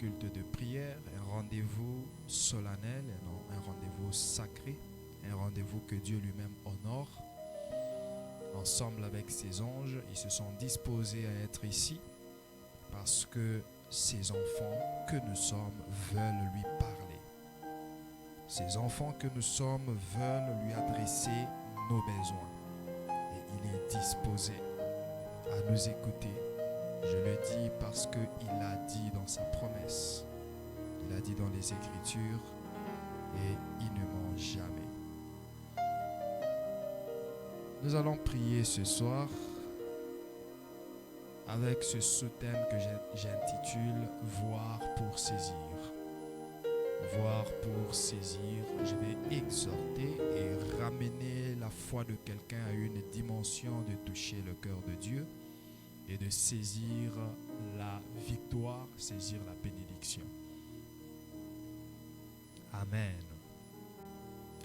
culte de prière, un rendez-vous solennel, un rendez-vous sacré, un rendez-vous que Dieu lui-même honore. Ensemble avec ses anges, ils se sont disposés à être ici parce que ces enfants que nous sommes veulent lui parler. Ces enfants que nous sommes veulent lui adresser nos besoins. Et il est disposé à nous écouter. Je le dis parce qu'il l'a dit dans sa promesse. Il l'a dit dans les Écritures et il ne ment jamais. Nous allons prier ce soir avec ce sous-thème que j'intitule « Voir pour saisir ». Voir pour saisir, je vais exhorter et ramener la foi de quelqu'un à une dimension de toucher le cœur de Dieu et de saisir la victoire, saisir la bénédiction. Amen.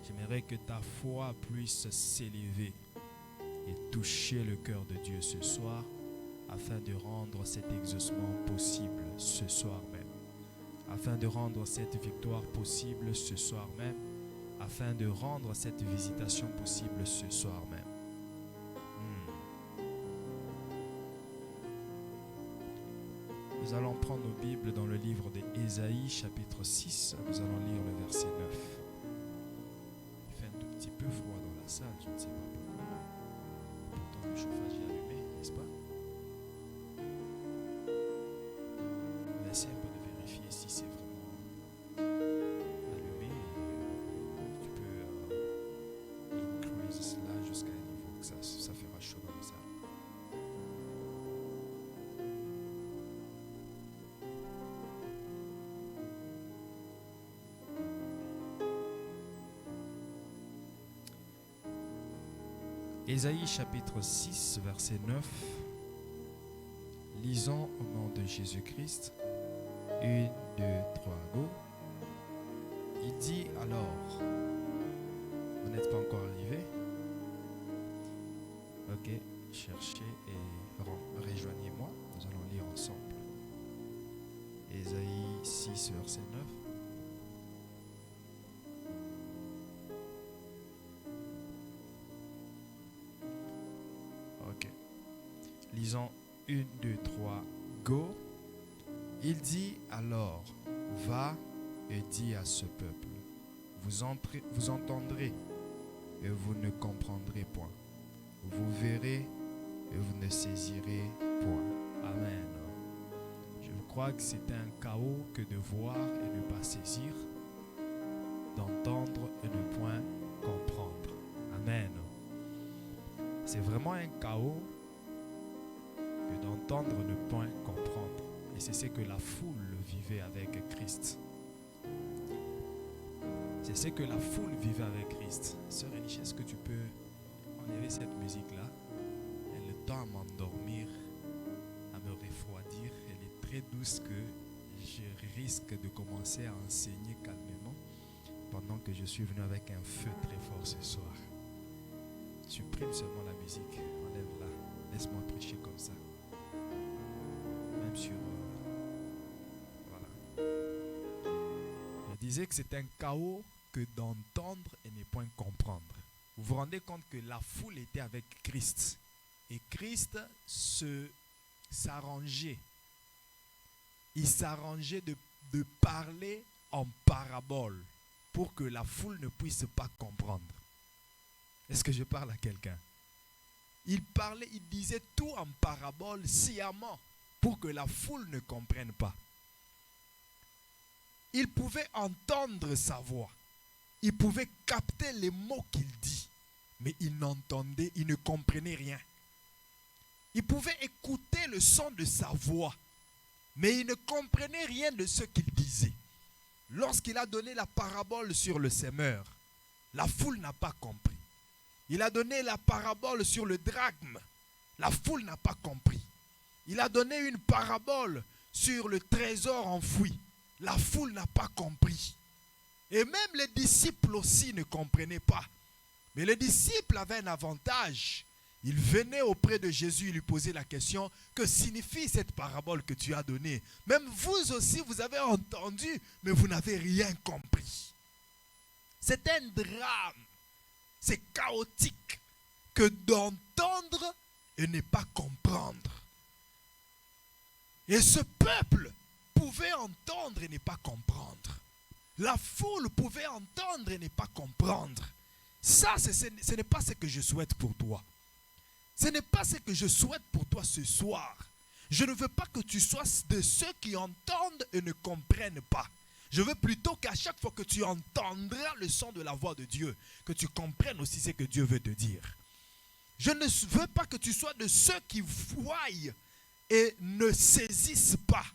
J'aimerais que ta foi puisse s'élever et toucher le cœur de Dieu ce soir afin de rendre cet exaucement possible ce soir même. Afin de rendre cette victoire possible ce soir même, afin de rendre cette visitation possible ce soir même. Nous allons prendre nos Bibles dans le livre d'Ésaïe, chapitre 6. Nous allons lire le verset 9. Il fait un tout petit peu froid dans la salle, je ne sais pas pourquoi. Pourtant, le chauffage est allumé, n'est-ce pas? On va essayer un peu de vérifier si c'est vraiment allumé. Tu peux increase cela jusqu'à un niveau que ça fera chaud dans la salle. Ésaïe chapitre 6, verset 9. Lisons au nom de Jésus-Christ. 1, 2, 3, go. Il dit alors, vous n'êtes pas encore arrivé? Ok, cherchez et rejoignez-moi. Nous allons lire ensemble. Ésaïe 6, verset 9. Lisons 1, 2, 3, go. Il dit alors, va et dis à ce peuple, vous entendrez et vous ne comprendrez point. Vous verrez et vous ne saisirez point. Amen. Je crois que c'est un chaos que de voir et ne pas saisir, d'entendre et ne point comprendre. Amen. C'est vraiment un chaos que d'entendre ne point comprendre. Et c'est ce que la foule vivait avec Christ. C'est ce que la foule vivait avec Christ. Sœur Elisha, est-ce que tu peux enlever cette musique-là? Elle tend à m'endormir, à me refroidir. Elle est très douce que je risque de commencer à enseigner calmement pendant que je suis venu avec un feu très fort ce soir. Supprime seulement la musique, enlève-la. Laisse-moi prêcher comme ça. Même sur... voilà. Je disais que c'est un chaos que d'entendre et ne point comprendre. Vous vous rendez compte que la foule était avec Christ. Et Christ s'arrangeait. Il s'arrangeait de parler en parabole pour que la foule ne puisse pas comprendre. Est-ce que je parle à quelqu'un? Il parlait, il disait tout en parabole sciemment pour que la foule ne comprenne pas. Il pouvait entendre sa voix. Il pouvait capter les mots qu'il dit. Mais il n'entendait, il ne comprenait rien. Il pouvait écouter le son de sa voix. Mais il ne comprenait rien de ce qu'il disait. Lorsqu'il a donné la parabole sur le semeur, la foule n'a pas compris. Il a donné la parabole sur le drachme. La foule n'a pas compris. Il a donné une parabole sur le trésor enfoui. La foule n'a pas compris. Et même les disciples aussi ne comprenaient pas. Mais les disciples avaient un avantage. Il venait auprès de Jésus, il lui posait la question, que signifie cette parabole que tu as donnée? Même vous aussi, vous avez entendu, mais vous n'avez rien compris. C'est un drame, c'est chaotique que d'entendre et ne pas comprendre. Et ce peuple pouvait entendre et ne pas comprendre. La foule pouvait entendre et ne pas comprendre. Ça, ce n'est pas ce que je souhaite pour toi. Ce n'est pas ce que je souhaite pour toi ce soir. Je ne veux pas que tu sois de ceux qui entendent et ne comprennent pas. Je veux plutôt qu'à chaque fois que tu entendras le son de la voix de Dieu, que tu comprennes aussi ce que Dieu veut te dire. Je ne veux pas que tu sois de ceux qui voient et ne saisissent pas.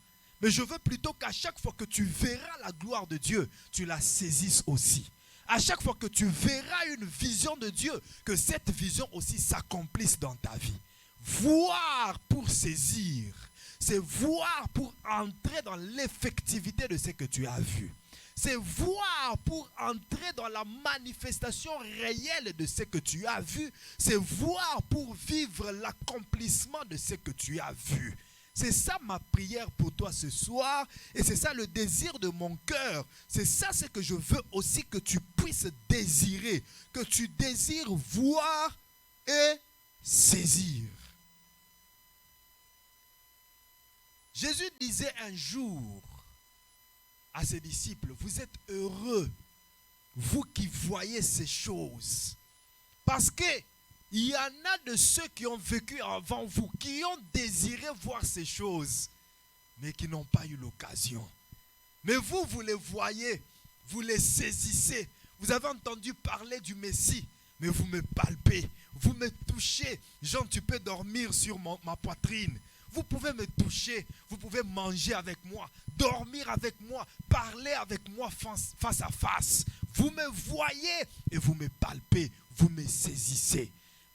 Mais je veux plutôt qu'à chaque fois que tu verras la gloire de Dieu, tu la saisisses aussi. À chaque fois que tu verras une vision de Dieu, que cette vision aussi s'accomplisse dans ta vie. Voir pour saisir, c'est voir pour entrer dans l'effectivité de ce que tu as vu. C'est voir pour entrer dans la manifestation réelle de ce que tu as vu. C'est voir pour vivre l'accomplissement de ce que tu as vu. C'est ça ma prière pour toi ce soir et c'est ça le désir de mon cœur. C'est ça ce que je veux aussi que tu puisses désirer, que tu désires voir et saisir. Jésus disait un jour à ses disciples, vous êtes heureux, vous qui voyez ces choses, parce que il y en a de ceux qui ont vécu avant vous, qui ont désiré voir ces choses, mais qui n'ont pas eu l'occasion. Mais vous, vous les voyez, vous les saisissez. Vous avez entendu parler du Messie, mais vous me palpez, vous me touchez. Jean, tu peux dormir sur ma poitrine. Vous pouvez me toucher, vous pouvez manger avec moi, dormir avec moi, parler avec moi face à face. Vous me voyez et vous me palpez, vous me saisissez.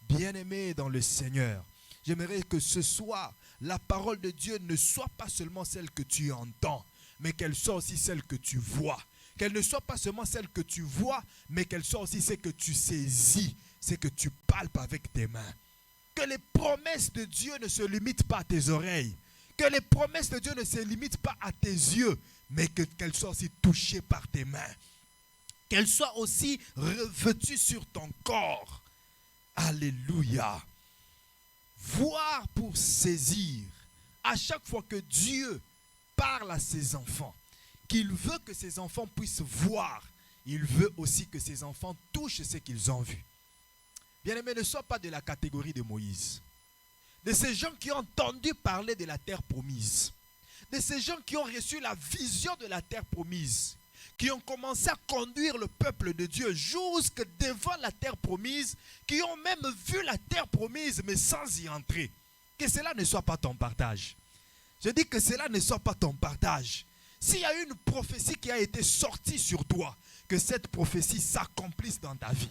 Bien-aimés dans le Seigneur, j'aimerais que ce soir, la parole de Dieu ne soit pas seulement celle que tu entends, mais qu'elle soit aussi celle que tu vois. Qu'elle ne soit pas seulement celle que tu vois, mais qu'elle soit aussi celle que tu saisis, ce que tu palpes avec tes mains. Que les promesses de Dieu ne se limitent pas à tes oreilles. Que les promesses de Dieu ne se limitent pas à tes yeux, mais qu'elles soient aussi touchées par tes mains. Qu'elles soient aussi revêtues sur ton corps. Alléluia. Voir pour saisir. À chaque fois que Dieu parle à ses enfants, qu'il veut que ses enfants puissent voir, il veut aussi que ses enfants touchent ce qu'ils ont vu. Bien-aimés, ne sois pas de la catégorie de Moïse. De ces gens qui ont entendu parler de la terre promise. De ces gens qui ont reçu la vision de la terre promise. Qui ont commencé à conduire le peuple de Dieu jusque devant la terre promise. Qui ont même vu la terre promise mais sans y entrer. Que cela ne soit pas ton partage. Je dis que cela ne soit pas ton partage. S'il y a une prophétie qui a été sortie sur toi, que cette prophétie s'accomplisse dans ta vie.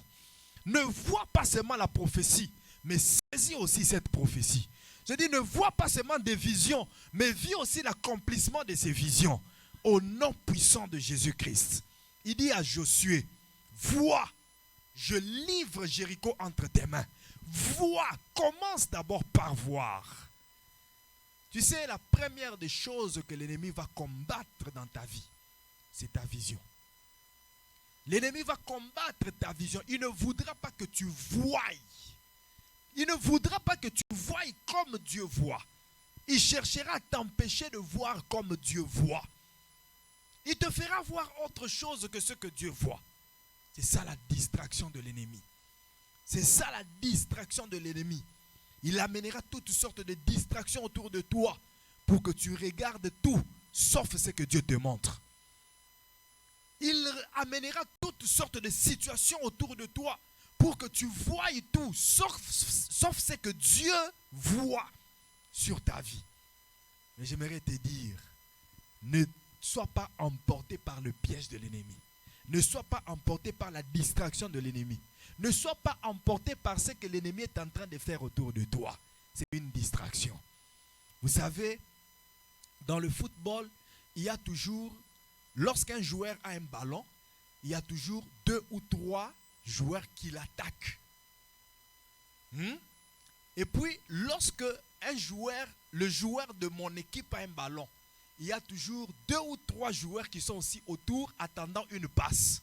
Ne vois pas seulement la prophétie, mais saisis aussi cette prophétie. Je dis, ne vois pas seulement des visions, mais vis aussi l'accomplissement de ces visions. Au nom puissant de Jésus-Christ. Il dit à Josué, vois, je livre Jéricho entre tes mains. Vois, commence d'abord par voir. Tu sais, la première des choses que l'ennemi va combattre dans ta vie, c'est ta vision. L'ennemi va combattre ta vision. Il ne voudra pas que tu voies. Il ne voudra pas que tu voies comme Dieu voit. Il cherchera à t'empêcher de voir comme Dieu voit. Il te fera voir autre chose que ce que Dieu voit. C'est ça la distraction de l'ennemi. C'est ça la distraction de l'ennemi. Il amènera toutes sortes de distractions autour de toi pour que tu regardes tout, sauf ce que Dieu te montre. Il amènera toutes sortes de situations autour de toi pour que tu voies tout, sauf ce que Dieu voit sur ta vie. Mais j'aimerais te dire, ne sois pas emporté par le piège de l'ennemi. Ne sois pas emporté par la distraction de l'ennemi. Ne sois pas emporté par ce que l'ennemi est en train de faire autour de toi. C'est une distraction. Vous savez, dans le football, il y a toujours, lorsqu'un joueur a un ballon, il y a toujours 2 ou 3 joueurs qui l'attaquent. Et puis, lorsque le joueur de mon équipe a un ballon, il y a toujours 2 ou 3 joueurs qui sont aussi autour attendant une passe.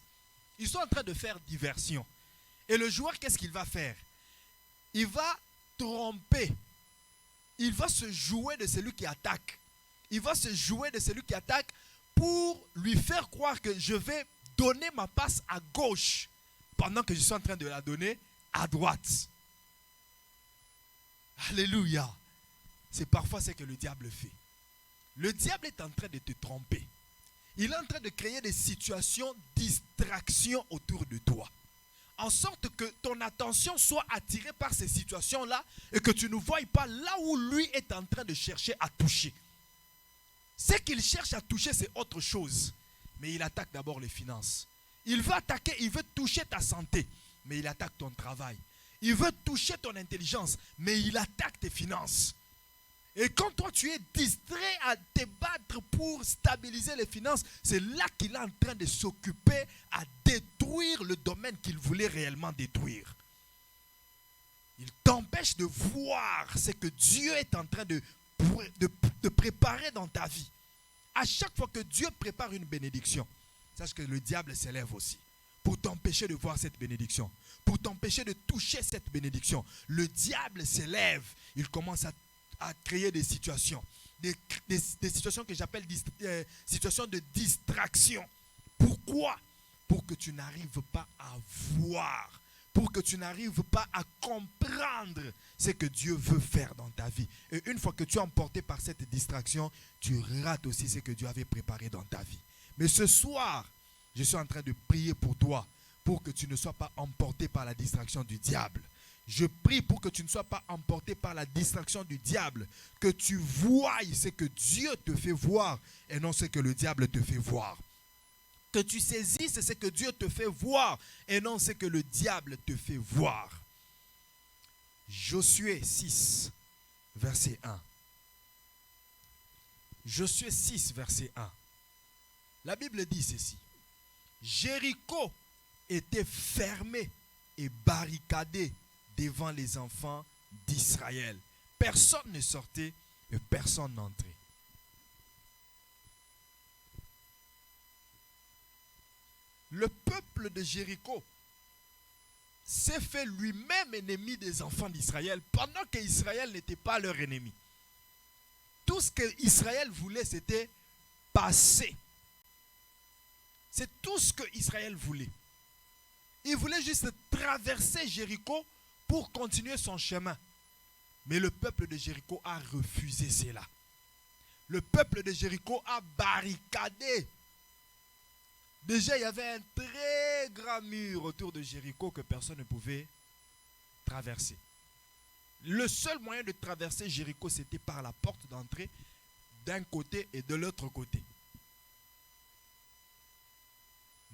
Ils sont en train de faire diversion. Et le joueur, qu'est-ce qu'il va faire? Il va tromper. Il va se jouer de celui qui attaque. Il va se jouer de celui qui attaque pour lui faire croire que je vais donner ma passe à gauche pendant que je suis en train de la donner à droite. Alléluia. C'est parfois ce que le diable fait. Le diable est en train de te tromper. Il est en train de créer des situations de distraction autour de toi. En sorte que ton attention soit attirée par ces situations-là et que tu ne voies pas là où lui est en train de chercher à toucher. Ce qu'il cherche à toucher, c'est autre chose. Mais il attaque d'abord les finances. Il veut attaquer, il veut toucher ta santé, mais il attaque ton travail. Il veut toucher ton intelligence, mais il attaque tes finances. Et quand toi tu es distrait à te battre pour stabiliser les finances, c'est là qu'il est en train de s'occuper à détruire le domaine qu'il voulait réellement détruire. Il t'empêche de voir ce que Dieu est en train de préparer dans ta vie. À chaque fois que Dieu prépare une bénédiction, sache que le diable s'élève aussi pour t'empêcher de voir cette bénédiction, pour t'empêcher de toucher cette bénédiction. Le diable s'élève, il commence à créer des situations, des situations que j'appelle situations de distraction. Pourquoi? Pour que tu n'arrives pas à voir, pour que tu n'arrives pas à comprendre ce que Dieu veut faire dans ta vie. Et une fois que tu es emporté par cette distraction, tu rates aussi ce que Dieu avait préparé dans ta vie. Mais ce soir, je suis en train de prier pour toi, pour que tu ne sois pas emporté par la distraction du diable. Je prie pour que tu ne sois pas emporté par la distraction du diable, que tu voies ce que Dieu te fait voir et non ce que le diable te fait voir. Que tu saisisses ce que Dieu te fait voir et non ce que le diable te fait voir. Josué 6, verset 1. Josué 6, verset 1. La Bible dit ceci. Jéricho était fermé et barricadé devant les enfants d'Israël. Personne ne sortait et personne n'entrait. Le peuple de Jéricho s'est fait lui-même ennemi des enfants d'Israël pendant qu'Israël n'était pas leur ennemi. Tout ce qu'Israël voulait, c'était passer. C'est tout ce qu'Israël voulait. Il voulait juste traverser Jéricho pour continuer son chemin. Mais le peuple de Jéricho a refusé cela. Le peuple de Jéricho a barricadé. Déjà, il y avait un très grand mur autour de Jéricho que personne ne pouvait traverser. Le seul moyen de traverser Jéricho, c'était par la porte d'entrée d'un côté et de l'autre côté.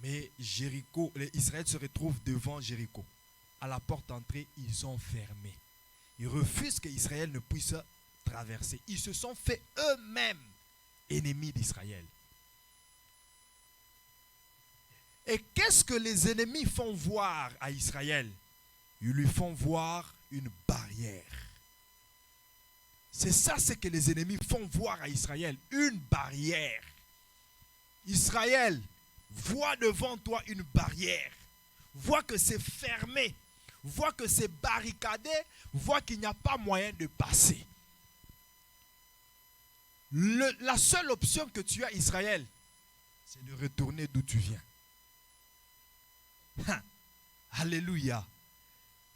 Mais Israël se retrouve devant Jéricho. À la porte d'entrée, ils ont fermé. Ils refusent qu'Israël ne puisse traverser. Ils se sont fait eux-mêmes ennemis d'Israël. Et qu'est-ce que les ennemis font voir à Israël? Ils lui font voir une barrière. C'est ça ce que les ennemis font voir à Israël, une barrière. Israël, vois devant toi une barrière. Vois que c'est fermé. Vois que c'est barricadé. Vois qu'il n'y a pas moyen de passer. La seule option que tu as, Israël, c'est de retourner d'où tu viens. Alléluia.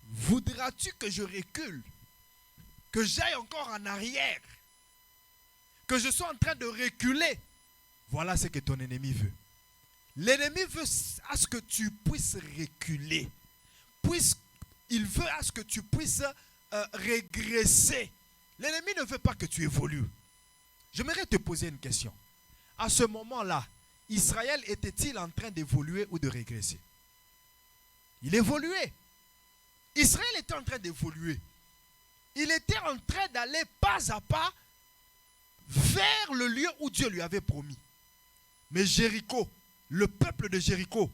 Voudras-tu que je recule? Que j'aille encore en arrière? Que je sois en train de reculer? Voilà ce que ton ennemi veut. L'ennemi veut à ce que tu puisses reculer. Il veut à ce que tu puisses régresser. L'ennemi ne veut pas que tu évolues. J'aimerais te poser une question. À ce moment-là, Israël était-il en train d'évoluer ou de régresser? Il évoluait. Israël était en train d'évoluer. Il était en train d'aller pas à pas vers le lieu où Dieu lui avait promis. Mais Jéricho, le peuple de Jéricho,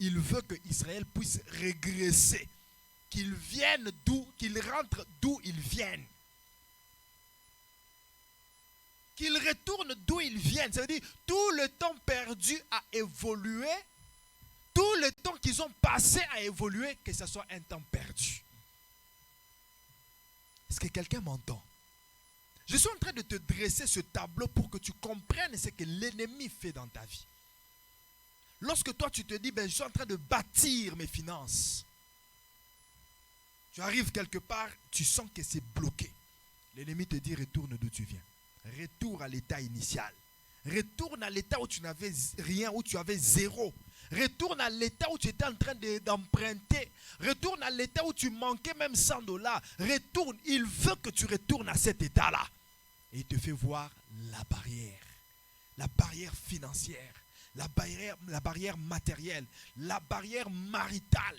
il veut que Israël puisse régresser. qu'ils rentrent d'où ils viennent. Qu'ils retournent d'où ils viennent. Ça veut dire tout le temps perdu à évoluer, tout le temps qu'ils ont passé à évoluer, que ce soit un temps perdu. Est-ce que quelqu'un m'entend? Je suis en train de te dresser ce tableau pour que tu comprennes ce que l'ennemi fait dans ta vie. Lorsque toi tu te dis, je suis en train de bâtir mes finances. Tu arrives quelque part, tu sens que c'est bloqué. L'ennemi te dit, retourne d'où tu viens. Retourne à l'état initial. Retourne à l'état où tu n'avais rien, où tu avais zéro. Retourne à l'état où tu étais en train d'emprunter. Retourne à l'état où tu manquais même $100. Retourne. Il veut que tu retournes à cet état-là. Et il te fait voir la barrière financière, la barrière matérielle, la barrière maritale.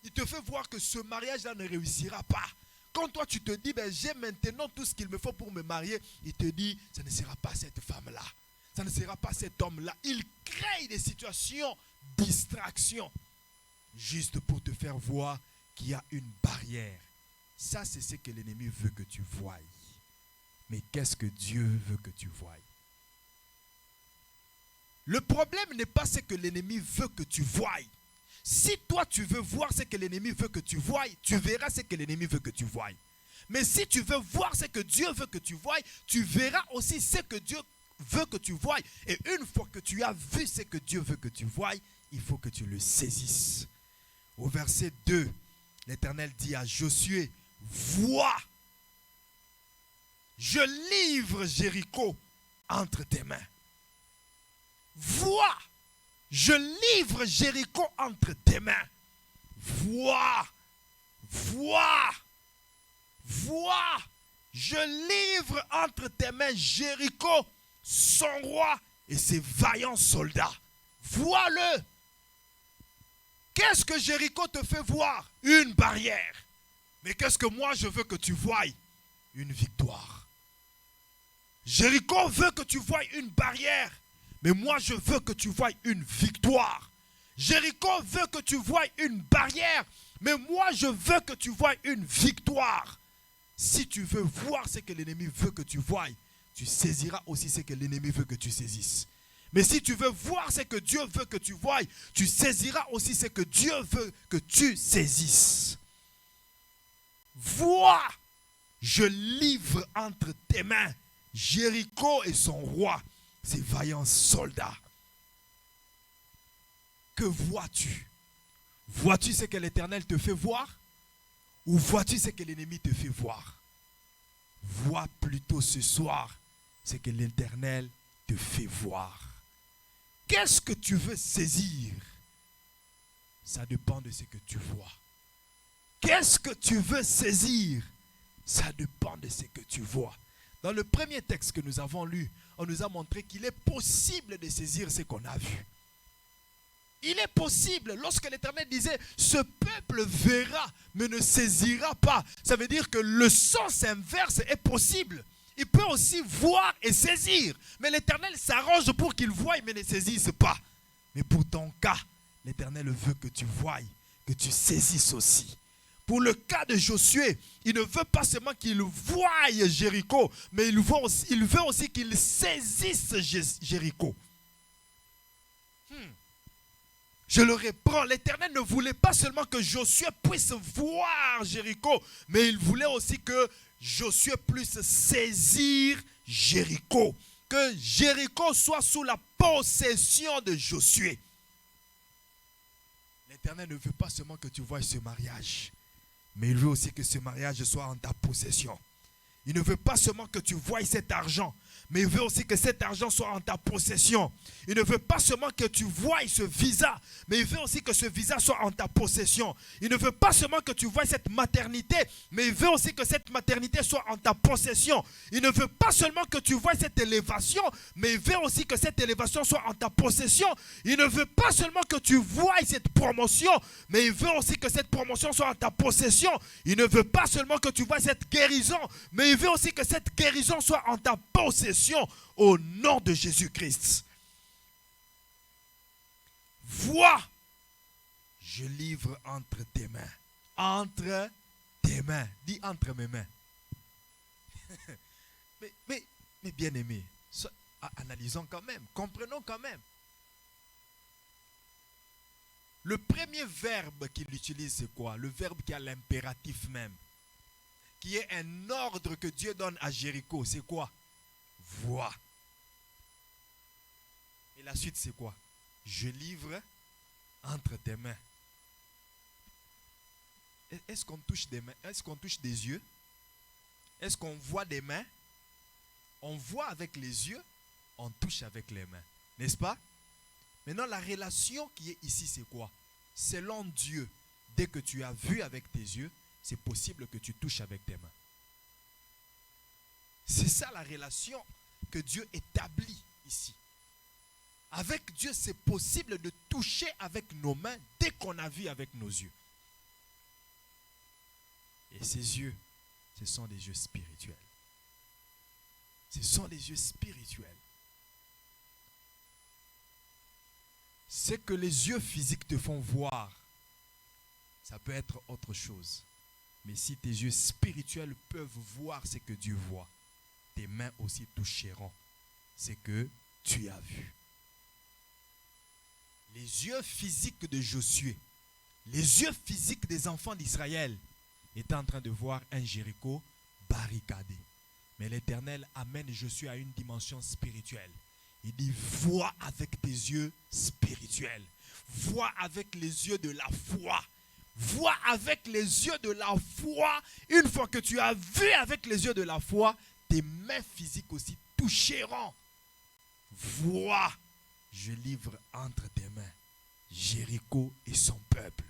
Il te fait voir que ce mariage-là ne réussira pas. Quand toi tu te dis, j'ai maintenant tout ce qu'il me faut pour me marier, il te dit, ce ne sera pas cette femme-là. Ça ne sera pas cet homme-là. Il crée des situations, distractions, juste pour te faire voir qu'il y a une barrière. Ça, c'est ce que l'ennemi veut que tu voies. Mais qu'est-ce que Dieu veut que tu voies? Le problème n'est pas ce que l'ennemi veut que tu voies. Si toi tu veux voir ce que l'ennemi veut que tu voies, tu verras ce que l'ennemi veut que tu voies. Mais si tu veux voir ce que Dieu veut que tu voies, tu verras aussi ce que Dieu veut que tu voies. Et une fois que tu as vu ce que Dieu veut que tu voies, il faut que tu le saisisses. Au verset 2, l'Éternel dit à Josué, vois, je livre Jéricho entre tes mains. Vois, je livre Jéricho entre tes mains. Vois, vois, vois, je livre entre tes mains Jéricho, son roi et ses vaillants soldats. Vois-le. Qu'est-ce que Jéricho te fait voir? Une barrière. Mais qu'est-ce que moi je veux que tu voies? Une victoire. Jéricho veut que tu voies une barrière. Mais moi je veux que tu voies une victoire. Jéricho veut que tu voies une barrière. Mais moi je veux que tu voies une victoire. Si tu veux voir ce que l'ennemi veut que tu voies, tu saisiras aussi ce que l'ennemi veut que tu saisisses. Mais si tu veux voir ce que Dieu veut que tu voies, tu saisiras aussi ce que Dieu veut que tu saisisses. Vois, je livre entre tes mains Jéricho et son roi, ses vaillants soldats. Que vois-tu? Vois-tu ce que l'Éternel te fait voir? Ou vois-tu ce que l'ennemi te fait voir? Vois plutôt ce soir ce que l'Éternel te fait voir. Qu'est-ce que tu veux saisir? Ça dépend de ce que tu vois. Qu'est-ce que tu veux saisir? Ça dépend de ce que tu vois. Dans le premier texte que nous avons lu, on nous a montré qu'il est possible de saisir ce qu'on a vu. Il est possible, lorsque l'Éternel disait, ce peuple verra, mais ne saisira pas. Ça veut dire que le sens inverse est possible. Il peut aussi voir et saisir. Mais l'Éternel s'arrange pour qu'il voie, mais ne saisisse pas. Mais pour ton cas, l'Éternel veut que tu voies, que tu saisisses aussi. Pour le cas de Josué, il ne veut pas seulement qu'il voie Jéricho, mais il veut aussi qu'il saisisse Jéricho. Je le reprends, l'Éternel ne voulait pas seulement que Josué puisse voir Jéricho, mais il voulait aussi que Josué puisse saisir Jéricho. Que Jéricho soit sous la possession de Josué. L'Éternel ne veut pas seulement que tu voies ce mariage, mais il veut aussi que ce mariage soit en ta possession. Il ne veut pas seulement que tu voies cet argent, mais il veut aussi que cet argent soit en ta possession. Il ne veut pas seulement que tu voies ce visa, mais il veut aussi que ce visa soit en ta possession. Il ne veut pas seulement que tu voies cette maternité, mais il veut aussi que cette maternité soit en ta possession. Il ne veut pas seulement que tu voies cette élévation, mais il veut aussi que cette élévation soit en ta possession. Il ne veut pas seulement que tu voies cette promotion, mais il veut aussi que cette promotion soit en ta possession. Il ne veut pas seulement que tu voies cette guérison, mais il veut aussi que cette guérison soit en ta possession au nom de Jésus-Christ. Vois, je livre entre tes mains entre tes mains. Dis entre mes mains. mais bien aimé, analysons quand même, comprenons quand même. Le premier verbe qu'il utilise, c'est quoi? Le verbe qui a l'impératif même, qui est un ordre que Dieu donne à Jéricho. C'est quoi? Vois. Et la suite, c'est quoi? Je livre entre tes mains. Est-ce qu'on touche des mains? Est-ce qu'on touche des yeux? Est-ce qu'on voit des mains? On voit avec les yeux, on touche avec les mains. N'est-ce pas? Maintenant, la relation qui est ici, c'est quoi? Selon Dieu, dès que tu as vu avec tes yeux, c'est possible que tu touches avec tes mains. C'est ça la relation que Dieu établit ici. Avec Dieu, c'est possible de toucher avec nos mains dès qu'on a vu avec nos yeux. Et ces yeux, ce sont des yeux spirituels. Ce sont des yeux spirituels. Ce que les yeux physiques te font voir, ça peut être autre chose. Mais si tes yeux spirituels peuvent voir ce que Dieu voit, tes mains aussi toucheront ce que tu as vu. Les yeux physiques de Josué, les yeux physiques des enfants d'Israël étaient en train de voir un Jéricho barricadé. Mais l'Éternel amène Josué à une dimension spirituelle. Il dit, vois avec tes yeux spirituels. Vois avec les yeux de la foi. Vois avec les yeux de la foi. Une fois que tu as vu avec les yeux de la foi, tes mains physiques aussi toucheront. Vois, je livre entre tes mains Jéricho et son peuple.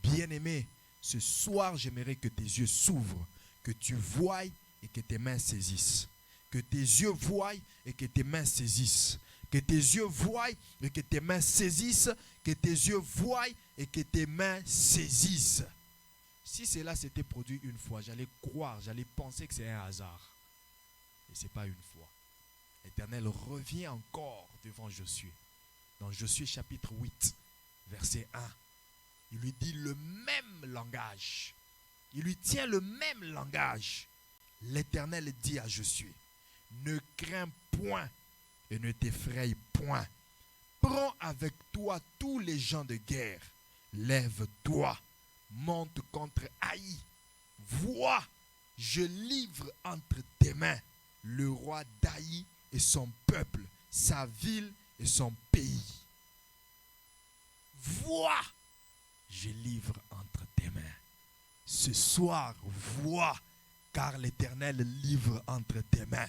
Bien-aimé, ce soir, j'aimerais que tes yeux s'ouvrent, que tu voies et que tes mains saisissent. Que tes yeux voient et que tes mains saisissent. Que tes yeux voient et que tes mains saisissent. Que tes yeux voient et que tes mains saisissent. Si cela s'était produit une fois, j'allais croire, j'allais penser que c'est un hasard. Et ce n'est pas une fois. L'Éternel revient encore devant Josué. Dans Josué chapitre 8, verset 1. Il lui dit le même langage. Il lui tient le même langage. L'Éternel dit à Josué, ne crains point et ne t'effraie point. Prends avec toi tous les gens de guerre. Lève-toi, monte contre Haï. Vois, je livre entre tes mains le roi d'Haï et son peuple, sa ville et son pays. Vois, je livre entre tes mains. Ce soir, vois, car l'Éternel livre entre tes mains.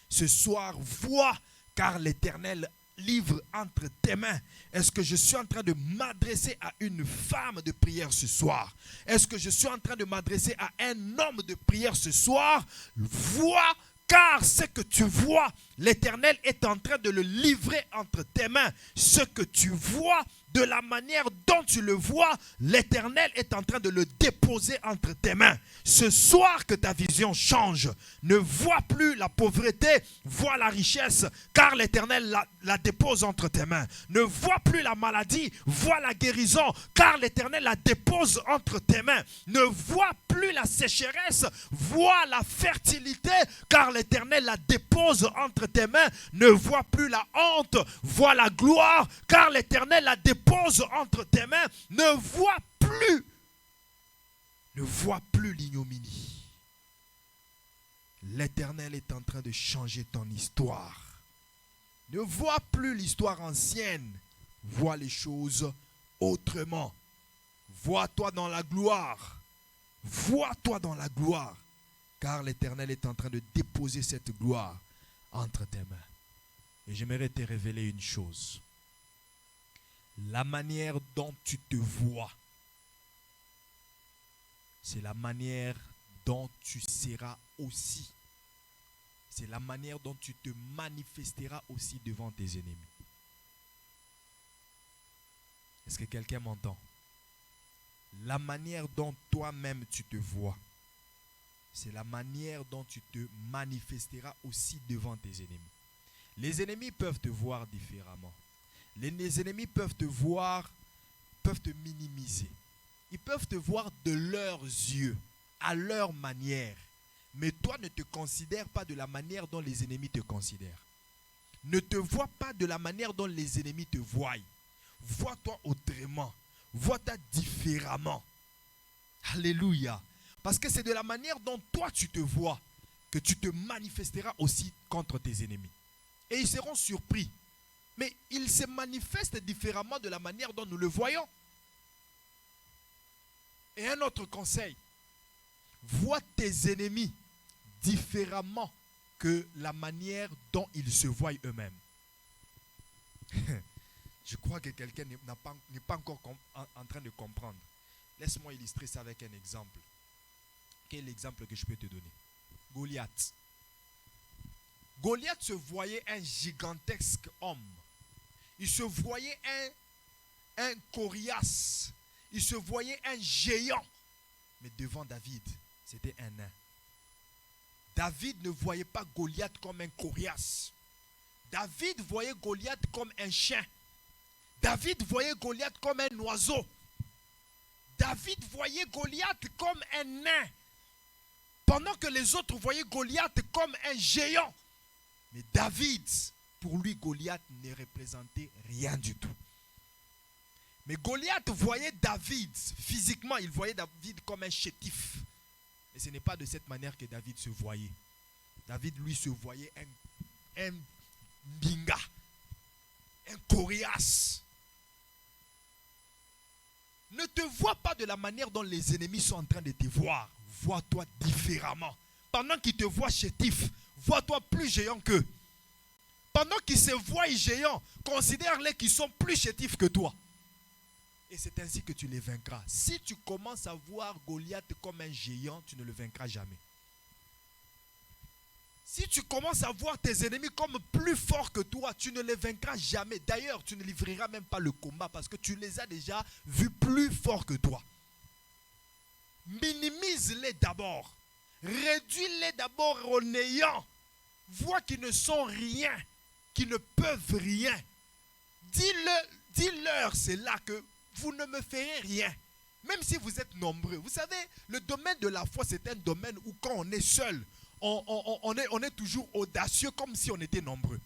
Ce soir, vois, car l'Éternel livre entre tes mains. Est-ce que je suis en train de m'adresser à une femme de prière ce soir? Est-ce que je suis en train de m'adresser à un homme de prière ce soir? Vois, car ce que tu vois, l'Éternel est en train de le livrer entre tes mains. Ce que tu vois, de la manière dont tu le vois, l'Éternel est en train de le déposer entre tes mains. Ce soir que ta vision change, ne vois plus la pauvreté, vois la richesse, car l'Éternel la dépose entre tes mains. Ne vois plus la maladie, vois la guérison, car l'Éternel la dépose entre tes mains. Ne vois plus la sécheresse, vois la fertilité, car l'Éternel la dépose entre tes mains. Ne vois plus la honte, vois la gloire, car l'Éternel la dépose entre tes mains. Ne vois plus l'ignominie. L'Éternel est en train de changer ton histoire. Ne vois plus l'histoire ancienne. Vois les choses autrement. Vois-toi dans la gloire. Vois-toi dans la gloire. Car l'Éternel est en train de déposer cette gloire entre tes mains. Et j'aimerais te révéler une chose. La manière dont tu te vois, c'est la manière dont tu seras aussi. C'est la manière dont tu te manifesteras aussi devant tes ennemis. Est-ce que quelqu'un m'entend? La manière dont toi-même tu te vois, c'est la manière dont tu te manifesteras aussi devant tes ennemis. Les ennemis peuvent te voir différemment. Les ennemis peuvent te voir, peuvent te minimiser. Ils peuvent te voir de leurs yeux, à leur manière. Mais toi, ne te considère pas de la manière dont les ennemis te considèrent. Ne te vois pas de la manière dont les ennemis te voient. Vois-toi autrement. Vois-toi différemment. Alléluia. Parce que c'est de la manière dont toi tu te vois que tu te manifesteras aussi contre tes ennemis. Et ils seront surpris. Mais ils se manifestent différemment de la manière dont nous le voyons. Et un autre conseil. Vois tes ennemis différemment que la manière dont ils se voient eux-mêmes. Je crois que quelqu'un n'est pas encore en train de comprendre. Laisse-moi illustrer ça avec un exemple. Quel exemple que je peux te donner? Goliath. Goliath se voyait un gigantesque homme. Il se voyait un coriace. Il se voyait un géant. Mais devant David, c'était un nain. David ne voyait pas Goliath comme un coriace. David voyait Goliath comme un chien. David voyait Goliath comme un oiseau. David voyait Goliath comme un nain. Pendant que les autres voyaient Goliath comme un géant. Mais David, pour lui, Goliath ne représentait rien du tout. Mais Goliath voyait David, physiquement, il voyait David comme un chétif. Et ce n'est pas de cette manière que David se voyait. David, lui, se voyait un binga, un coriace. Ne te vois pas de la manière dont les ennemis sont en train de te voir. Vois-toi différemment. Pendant qu'ils te voient chétif, vois-toi plus géant qu'eux. Pendant qu'ils se voient géants, considère-les qui sont plus chétifs que toi. Et c'est ainsi que tu les vaincras. Si tu commences à voir Goliath comme un géant, tu ne le vaincras jamais. Si tu commences à voir tes ennemis comme plus forts que toi, tu ne les vaincras jamais. D'ailleurs, tu ne livreras même pas le combat parce que tu les as déjà vus plus forts que toi. Minimise-les d'abord. Réduis-les d'abord au néant. Vois qu'ils ne sont rien, qu'ils ne peuvent rien. Dis-leur, c'est là que vous ne me ferez rien. Même si vous êtes nombreux. Vous savez, le domaine de la foi, c'est un domaine où quand on est seul, on est toujours audacieux comme si on était nombreux.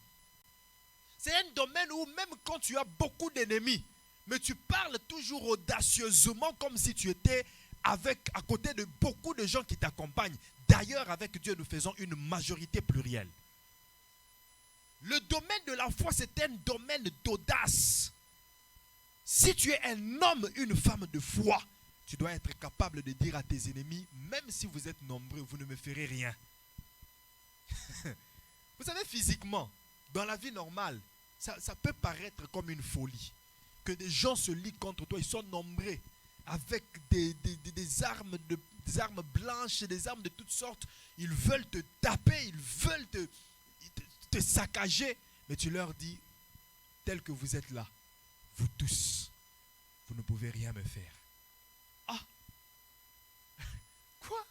C'est un domaine où même quand tu as beaucoup d'ennemis, mais tu parles toujours audacieusement comme si tu étais à côté de beaucoup de gens qui t'accompagnent. D'ailleurs, avec Dieu, nous faisons une majorité plurielle. Le domaine de la foi, c'est un domaine d'audace. Si tu es un homme, une femme de foi, tu dois être capable de dire à tes ennemis, même si vous êtes nombreux, vous ne me ferez rien. Vous savez, physiquement, dans la vie normale, ça peut paraître comme une folie. Que des gens se lient contre toi, ils sont nombreux, avec des armes blanches, des armes de toutes sortes. Ils veulent te taper, ils veulent te saccager. Mais tu leur dis, tel que vous êtes là, vous tous, vous ne pouvez rien me faire. Ah! Quoi?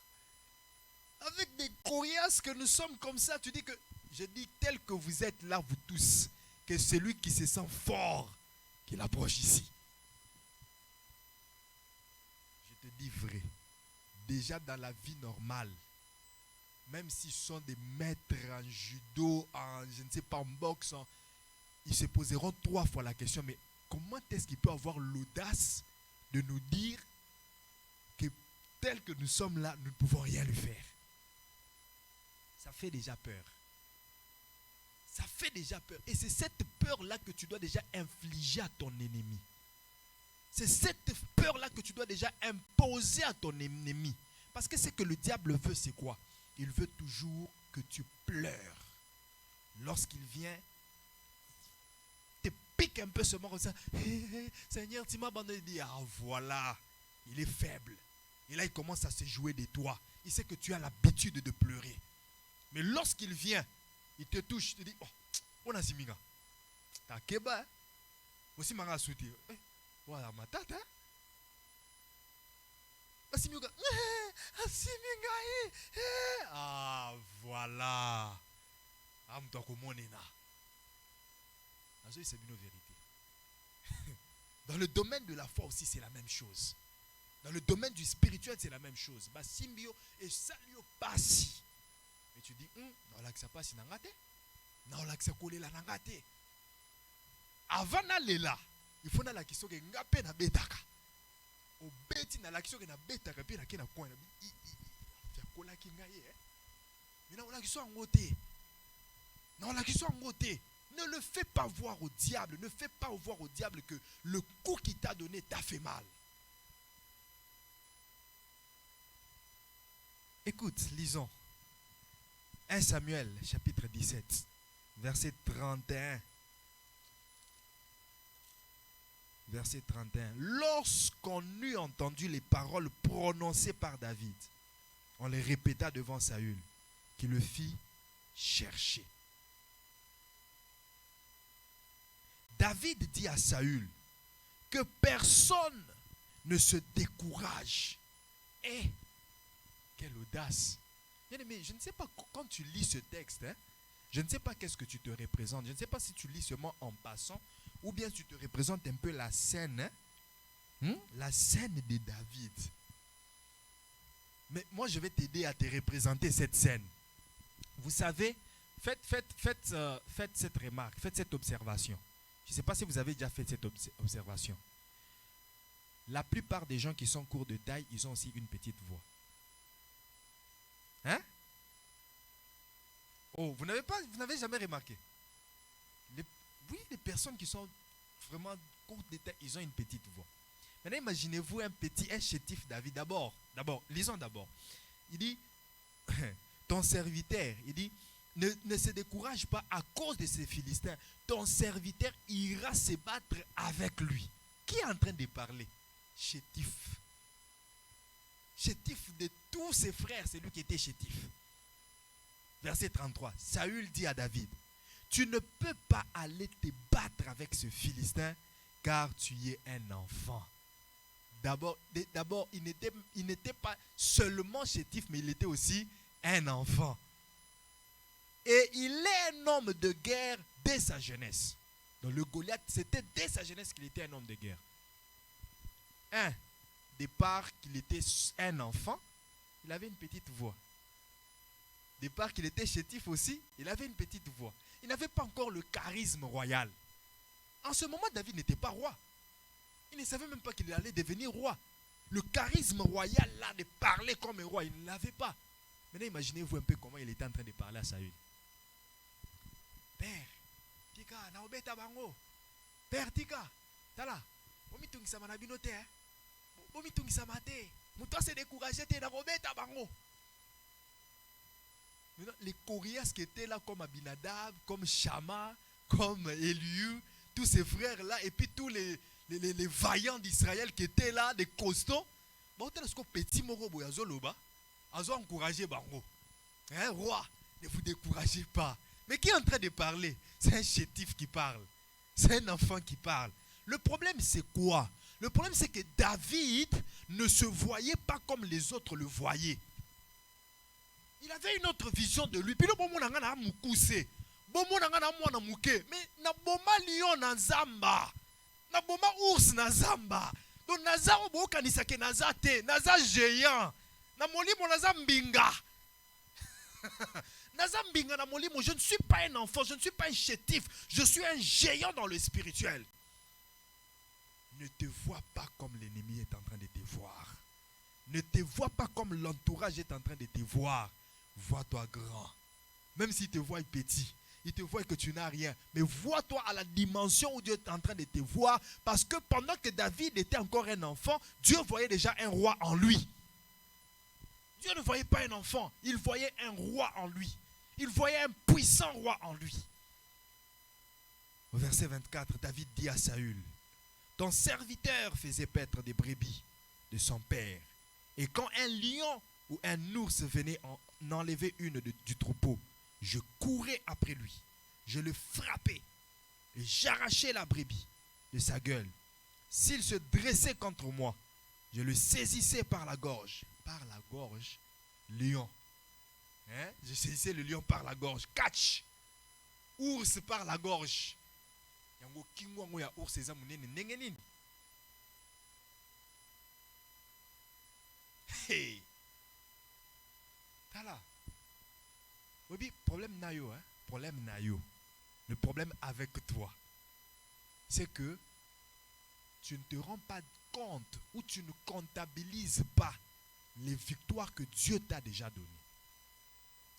Avec des coriaces que nous sommes comme ça, tu dis que, je dis tel que vous êtes là, vous tous, que celui qui se sent fort, qu'il approche ici. Je te dis vrai, déjà dans la vie normale, même s'ils sont des maîtres en judo, je ne sais pas, en boxe, ils se poseront 3 fois la question, mais comment est-ce qu'il peut avoir l'audace de nous dire que tel que nous sommes là, nous ne pouvons rien lui faire? Ça fait déjà peur. Ça fait déjà peur. Et c'est cette peur-là que tu dois déjà infliger à ton ennemi. C'est cette peur-là que tu dois déjà imposer à ton ennemi. Parce que ce que le diable veut, c'est quoi? Il veut toujours que tu pleures. Lorsqu'il vient, te pique un peu ce mort comme ça. Seigneur, tu m'as abandonné. Il dit, ah voilà, il est faible. Et là, il commence à se jouer de toi. Il sait que tu as l'habitude de pleurer. Mais lorsqu'il vient, il te touche, il te dit, oh, on a Siminga. T'as keba, aussi m'a souti. Voilà ma tata. Asiminga, ah voilà. Amto komonena. C'est une vérité. Dans le domaine de la foi aussi, c'est la même chose. Dans le domaine du spirituel, c'est la même chose. Basimbio et salio pasi. Et tu dis, non, là que ça passe, nangate. Non, là que ça colle la nangate. Avant d'aller là, il faut la question que ngape na betaka. Au beti na la question que na betaka pe na kena coin na bi. Ya kola ki ngaye. Mais non, la question en côté. Non, la question en côté. Ne le fais pas voir au diable. Ne fais pas voir au diable que le coup qu'il t'a donné t'a fait mal. Écoute, lisons. 1 Samuel, chapitre 17, verset 31. Verset 31. Lorsqu'on eut entendu les paroles prononcées par David, on les répéta devant Saül, qui le fit chercher. David dit à Saül que personne ne se décourage. Et quelle audace! Mais je ne sais pas, quand tu lis ce texte, je ne sais pas qu'est-ce que tu te représentes. Je ne sais pas si tu lis seulement en passant ou bien tu te représentes un peu la scène, la scène de David. Mais moi, je vais t'aider à te représenter cette scène. Vous savez, faites cette remarque, faites cette observation. Je ne sais pas si vous avez déjà fait cette observation. La plupart des gens qui sont courts de taille, ils ont aussi une petite voix. Hein? Oh, vous n'avez jamais remarqué? Les personnes qui sont vraiment courtes de taille, ils ont une petite voix. Maintenant, imaginez-vous un chétif David. D'abord, lisons d'abord. Il dit, ton serviteur, il dit, ne se décourage pas à cause de ces Philistins. Ton serviteur ira se battre avec lui. Qui est en train de parler? Chétif. Chétif de tous ses frères, c'est lui qui était chétif. Verset 33. Saül dit à David, tu ne peux pas aller te battre avec ce Philistin car tu es un enfant. D'abord, il n'était pas seulement chétif, mais il était aussi un enfant. Et il est un homme de guerre dès sa jeunesse. Donc le Goliath, c'était dès sa jeunesse qu'il était un homme de guerre. Départ qu'il était un enfant, il avait une petite voix. Départ qu'il était chétif aussi, il avait une petite voix. Il n'avait pas encore le charisme royal. En ce moment, David n'était pas roi. Il ne savait même pas qu'il allait devenir roi. Le charisme royal, là, de parler comme un roi, il ne l'avait pas. Maintenant, imaginez-vous un peu comment il était en train de parler à Saül. Père, tika, naobeta bango. Père, tika, tala, omitungisa manabinote, omitungisa mate. Muto se découragé te naobeta bango. Maintenant, les coriaces qui étaient là, comme Abinadab, comme Shama, comme Eliu, tous ces frères-là, et puis tous les vaillants d'Israël qui étaient là, des costauds, petit morobo yazoloba, azo encouragé bango. Roi, ne vous découragez pas. Mais qui est en train de parler? C'est un chétif qui parle. C'est un enfant qui parle. Le problème, c'est quoi? Le problème, c'est que David ne se voyait pas comme les autres le voyaient. Il avait une autre vision de lui. Puis le bon na ngana mukuse. Bon na ngana mwana muke. Mais na boma lion na zamba. Na boma ours na zamba. Donc naza obo kanisa ke naza te, naza géant. Na molimo naza mbinga. Naza mbinga na molimo, je ne suis pas un enfant, je ne suis pas un chétif, je suis un géant dans le spirituel. Ne te vois pas comme l'ennemi est en train de te voir. Ne te vois pas comme l'entourage est en train de te voir. Vois-toi grand. Même s'il te voit petit, il te voit que tu n'as rien. Mais vois-toi à la dimension où Dieu est en train de te voir. Parce que pendant que David était encore un enfant, Dieu voyait déjà un roi en lui. Dieu ne voyait pas un enfant, il voyait un roi en lui. Il voyait un puissant roi en lui. Au verset 24, David dit à Saül, ton serviteur faisait paître des brebis de son père. Et quand un lion ou un ours venait en enlever une du troupeau, je courais après lui. Je le frappais et j'arrachais la brebis de sa gueule. S'il se dressait contre moi, je le saisissais par la gorge. Par la gorge, lion. Je saisissais le lion par la gorge. Catch! Ours par la gorge. Hey. Tala. Oui, problème nayo, hein? Problème nayo. Le problème avec toi, c'est que tu ne te rends pas compte ou tu ne comptabilises pas les victoires que Dieu t'a déjà données.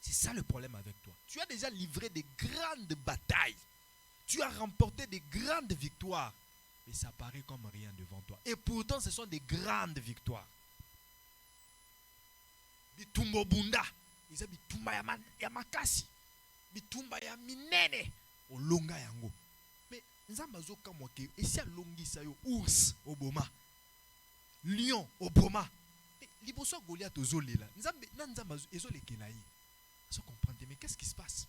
C'est ça le problème avec toi. Tu as déjà livré des grandes batailles. Tu as remporté des grandes victoires. Et ça paraît comme rien devant toi. Et pourtant, ce sont des grandes victoires. Bitumbo bunda. Ils ont bitumba ya makasi. Bitumba ya minene. Olonga yango. Mais nzamba zo kamoke. Et si alongi sa yo ours oboma. Lion oboma. Liboso Goliath ozolela. Nzamba ezolekela yi. Vous comprenez, mais qu'est-ce qui se passe?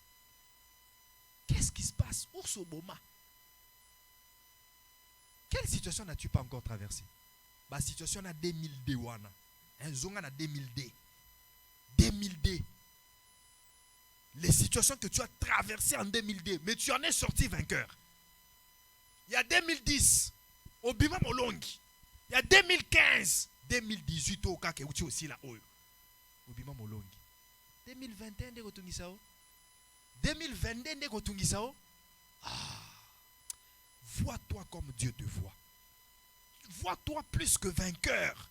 Qu'est-ce qui se passe? Ours oboma. Quelle situation n'as-tu pas encore traversée? La situation à 2002 wana. Un zonga na 2002. 2002. Les situations que tu as traversées en 2002, mais tu en es sorti vainqueur. Il y a 2010, au Bima Molongi. Il y a 2015, 2018 au cas où tu aussi là au Bima Molongi. 2021 de Rotungisao. 2022 de Rotungisao. Ah. Vois-toi comme Dieu te voit. Vois-toi plus que vainqueur.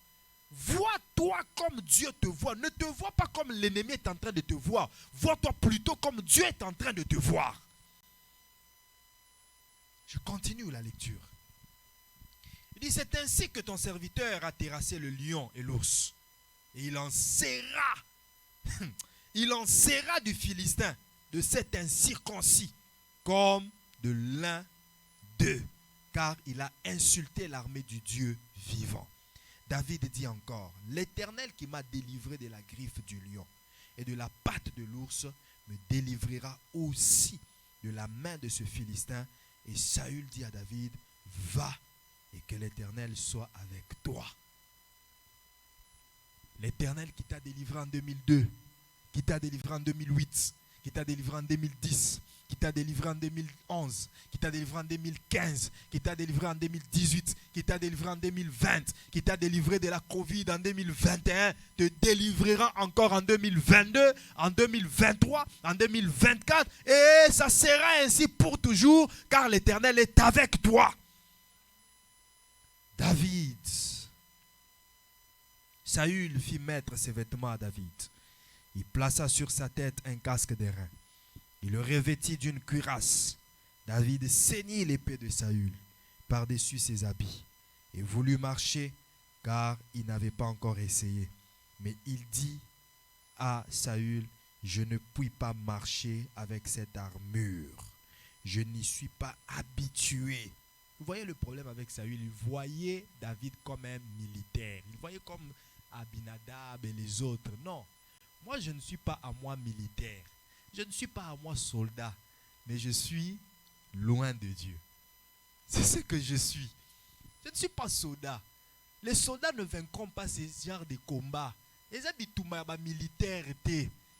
Vois-toi comme Dieu te voit. Ne te vois pas comme l'ennemi est en train de te voir. Vois-toi plutôt comme Dieu est en train de te voir. Je continue la lecture. Il dit, c'est ainsi que ton serviteur a terrassé le lion et l'ours. Et il en serra. Il en serra du Philistin, de cet incirconcis, comme de l'un d'eux, car il a insulté l'armée du Dieu vivant. David dit encore, l'Éternel qui m'a délivré de la griffe du lion et de la patte de l'ours me délivrera aussi de la main de ce Philistin. Et Saül dit à David, va et que l'Éternel soit avec toi. L'Éternel qui t'a délivré en 2002, qui t'a délivré en 2008, qui t'a délivré en 2010, qui t'a délivré en 2011, qui t'a délivré en 2015, qui t'a délivré en 2018, qui t'a délivré en 2020, qui t'a délivré de la Covid en 2021, te délivrera encore en 2022, en 2023, en 2024, et ça sera ainsi pour toujours, car l'Éternel est avec toi. David, Saül fit mettre ses vêtements à David. Il plaça sur sa tête un casque d'airain. Il le revêtit d'une cuirasse. David ceignit l'épée de Saül par-dessus ses habits et voulut marcher car il n'avait pas encore essayé. Mais il dit à Saül, je ne puis pas marcher avec cette armure. Je n'y suis pas habitué. Vous voyez le problème avec Saül, il voyait David comme un militaire. Il voyait comme Abinadab et les autres. Non, moi je ne suis pas à moi militaire. Je ne suis pas à moi soldat, mais je suis loin de Dieu. C'est ce que je suis. Je ne suis pas soldat. Les soldats ne vaincront pas ce genre de combat. Ils habitent militaire,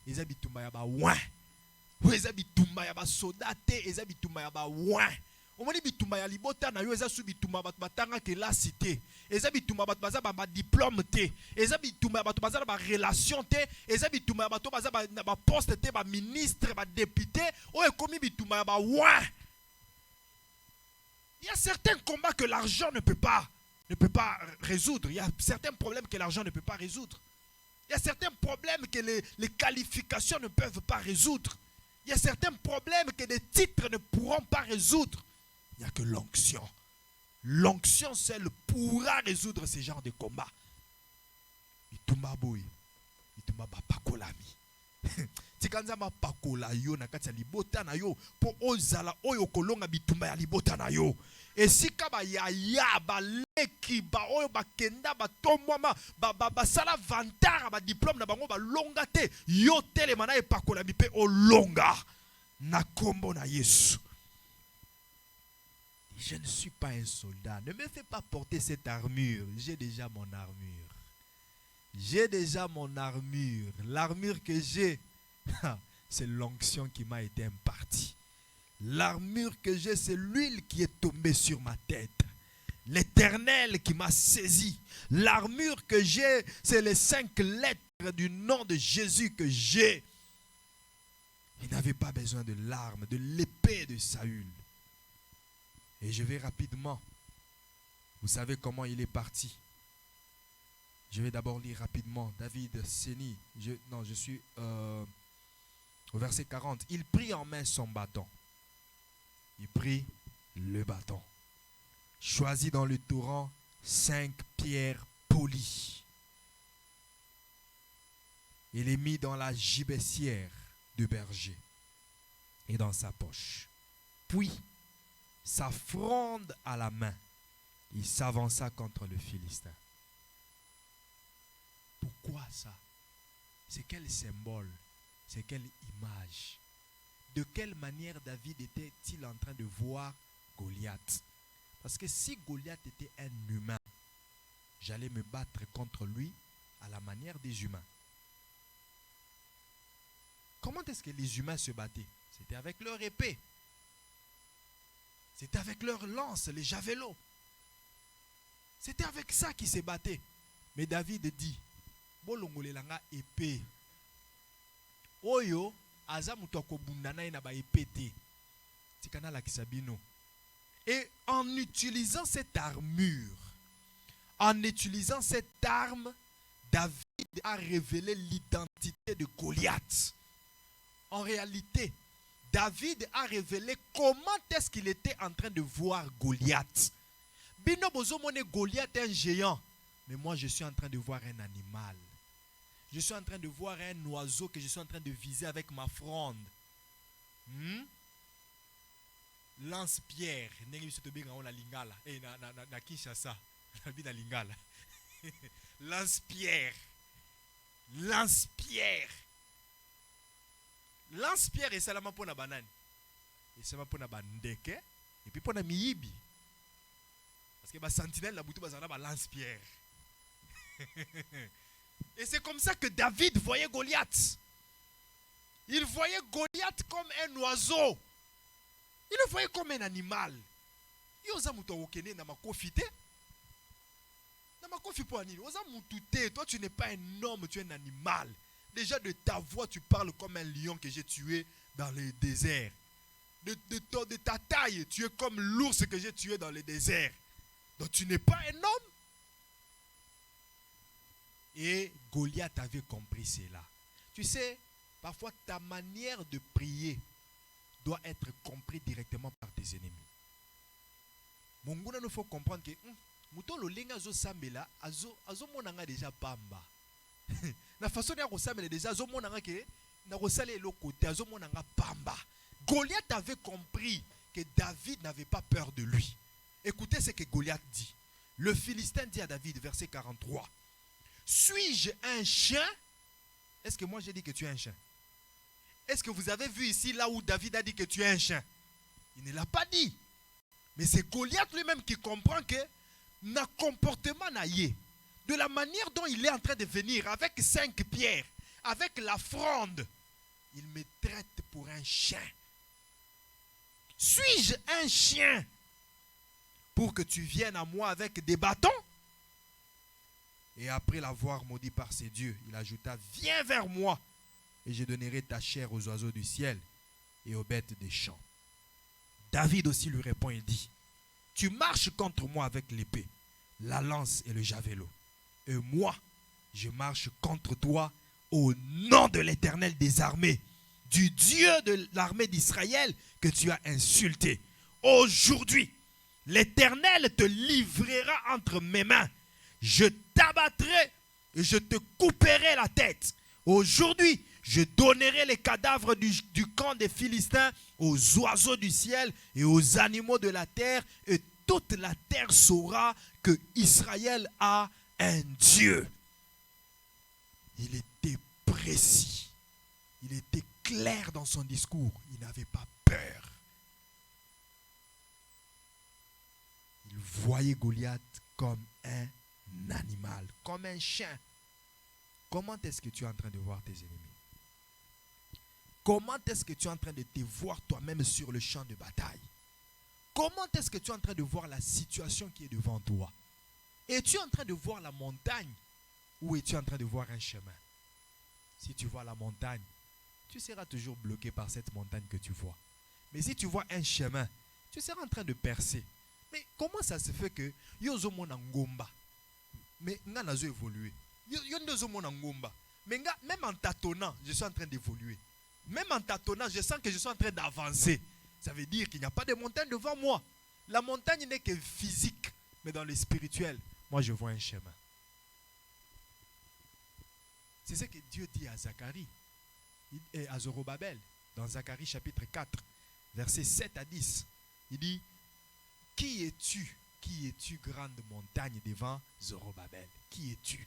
ils habitent ouin. Ils habitent soldat, ils habitent ouin. Omoni bitumba ya libota na yo eza su bitumba bato batanga ke la cité eza bitumba bato baza ba diplôme te eza bitumba bato baza ba relation te eza bitumba bato baza ba poste te ba ministre ba député o ekomi bitumba ba ouin. Il y a certains combats que l'argent ne peut pas résoudre. Il y a certains problèmes que l'argent ne peut pas résoudre. Il y a certains problèmes que les qualifications ne peuvent pas résoudre. Il y a certains problèmes que des titres ne pourront pas résoudre. Il n'y a que l'onction. L'onction seule pourra résoudre ce genre de combat. Itumba boy. Itumba bapakolami. Tikanza bapakola yo na kati ya libota na yo po ozala oyo kolonga bitumba ya libota na yo. Esika ba yaya ba leki ba oyo ba kenda ba tomwama ba sala vantara ba diplôme na bango ba longa te yo telema na epakolami pe o longa na kombo na Yesu. Je ne suis pas un soldat. Ne me fais pas porter cette armure. J'ai déjà mon armure. J'ai déjà mon armure. L'armure que j'ai, c'est l'onction qui m'a été impartie. L'armure que j'ai, c'est l'huile qui est tombée sur ma tête. l'Éternel qui m'a saisi. L'armure que j'ai, c'est les 5 lettres du nom de Jésus que j'ai. Il n'avait pas besoin de l'arme, de l'épée de Saül. Et je vais rapidement. Vous savez comment il est parti. Je vais d'abord lire rapidement. David Séni. Je suis au verset 40. Il prit en main son bâton. Il prit le bâton. Choisit dans le torrent 5 pierres polies. Il les mit dans la gibecière de berger et dans sa poche. Puis, sa fronde à la main, il s'avança contre le Philistin. Pourquoi ça? C'est quel symbole? C'est quelle image? De quelle manière David était-il en train de voir Goliath? Parce que si Goliath était un humain, j'allais me battre contre lui à la manière des humains. Comment est-ce que les humains se battaient? C'était avec leur épée. C'était avec leur lance, les javelots. C'était avec ça qu'ils se battaient. Mais David dit, bolongolelanga épée. Oyo, aza muto akobundana ina ba épée te. Tikana la kisabino. Et en utilisant cette armure, en utilisant cette arme, David a révélé l'identité de Goliath. En réalité, David a révélé comment est-ce qu'il était en train de voir Goliath. Bino bozo mone Goliath est un géant, mais moi je suis en train de voir un animal. Je suis en train de voir un oiseau que je suis en train de viser avec ma fronde. Lance-pierre. Lance-pierre. Lance-pierre. Lance-pierre et salama pona banane. Et ça va pona bandeke. Et puis pona miyibi. Parce que ba sentinelle la boutou bazana ba lance-pierre. Et c'est comme ça que David voyait Goliath. Il voyait Goliath comme un oiseau. Il le voyait comme un animal. Toi, tu n'es pas un homme, tu es un animal. Déjà de ta voix, tu parles comme un lion que j'ai tué dans le désert. De ta taille, tu es comme l'ours que j'ai tué dans le désert. Donc tu n'es pas un homme. Et Goliath avait compris cela. Tu sais, parfois ta manière de prier doit être compris directement par tes ennemis. Monguna, il faut comprendre que muto lo lenga zo sambela azo monanga déjà pamba. Na façon ya ko sambela déjà azo monanga ke na ko sale lo côté azo monanga pamba. Goliath avait compris que David n'avait pas peur de lui. Écoutez ce que Goliath dit. Le Philistin dit à David, verset 43. Suis-je un chien? Est-ce que moi j'ai dit que tu es un chien? Est-ce que vous avez vu ici là où David a dit que tu es un chien? Il ne l'a pas dit. Mais c'est Goliath lui-même qui comprend que na comportement naïe, de la manière dont il est en train de venir avec 5 pierres, avec la fronde, il me traite pour un chien. Suis-je un chien pour que tu viennes à moi avec des bâtons? Et après l'avoir maudit par ses dieux, il ajouta, viens vers moi et je donnerai ta chair aux oiseaux du ciel et aux bêtes des champs. David aussi lui répond et dit, tu marches contre moi avec l'épée, la lance et le javelot. Et moi, je marche contre toi au nom de l'Éternel des armées, du Dieu de l'armée d'Israël que tu as insulté. Aujourd'hui, l'Éternel te livrera entre mes mains. Je t'abattrai et je te couperai la tête. Aujourd'hui, je donnerai les cadavres du camp des Philistins aux oiseaux du ciel et aux animaux de la terre. Et toute la terre saura que Israël a un Dieu. Il était précis. Il était clair dans son discours. Il n'avait pas peur. Il voyait Goliath comme un animal, comme un chien. Comment est-ce que tu es en train de voir tes ennemis? Comment est-ce que tu es en train de te voir toi-même sur le champ de bataille? Comment est-ce que tu es en train de voir la situation qui est devant toi? Es-tu en train de voir la montagne ou es-tu en train de voir un chemin? Si tu vois la montagne, tu seras toujours bloqué par cette montagne que tu vois. Mais si tu vois un chemin, tu seras en train de percer. Mais comment ça se fait que yozo mona ngomba? Mais nga nazo évoluer. Yozo mona ngomba. Mais même en tâtonnant, je suis en train d'évoluer. Même en tâtonnant, je sens que je suis en train d'avancer. Ça veut dire qu'il n'y a pas de montagne devant moi. La montagne n'est que physique, mais dans le spirituel, moi je vois un chemin. C'est ce que Dieu dit à Zacharie et à Zorobabel dans Zacharie chapitre 4, versets 7 à 10. Il dit, qui es-tu grande montagne devant Zorobabel? Qui es-tu?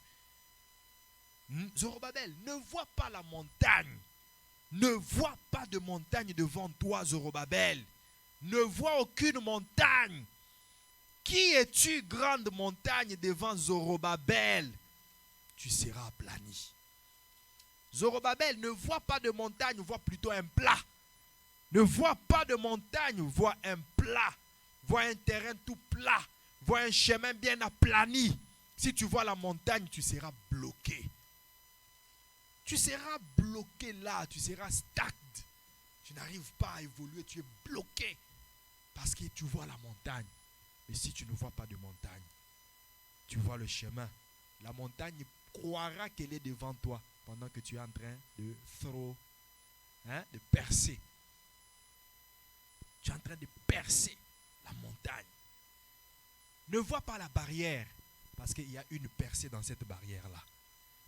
Zorobabel, ne vois pas la montagne. Ne vois pas de montagne devant toi, Zorobabel. Ne vois aucune montagne. Qui es-tu, grande montagne, devant Zorobabel? Tu seras aplani. Zorobabel, ne vois pas de montagne, vois plutôt un plat. Ne vois pas de montagne, vois un plat. Vois un terrain tout plat. Vois un chemin bien aplani. Si tu vois la montagne, tu seras bloqué. Tu seras bloqué là, tu seras stagnant. Tu n'arrives pas à évoluer, tu es bloqué. Parce que tu vois la montagne. Mais si tu ne vois pas de montagne, tu vois le chemin. La montagne croira qu'elle est devant toi pendant que tu es en train de de percer. Tu es en train de percer la montagne. Ne vois pas la barrière parce qu'il y a une percée dans cette barrière-là.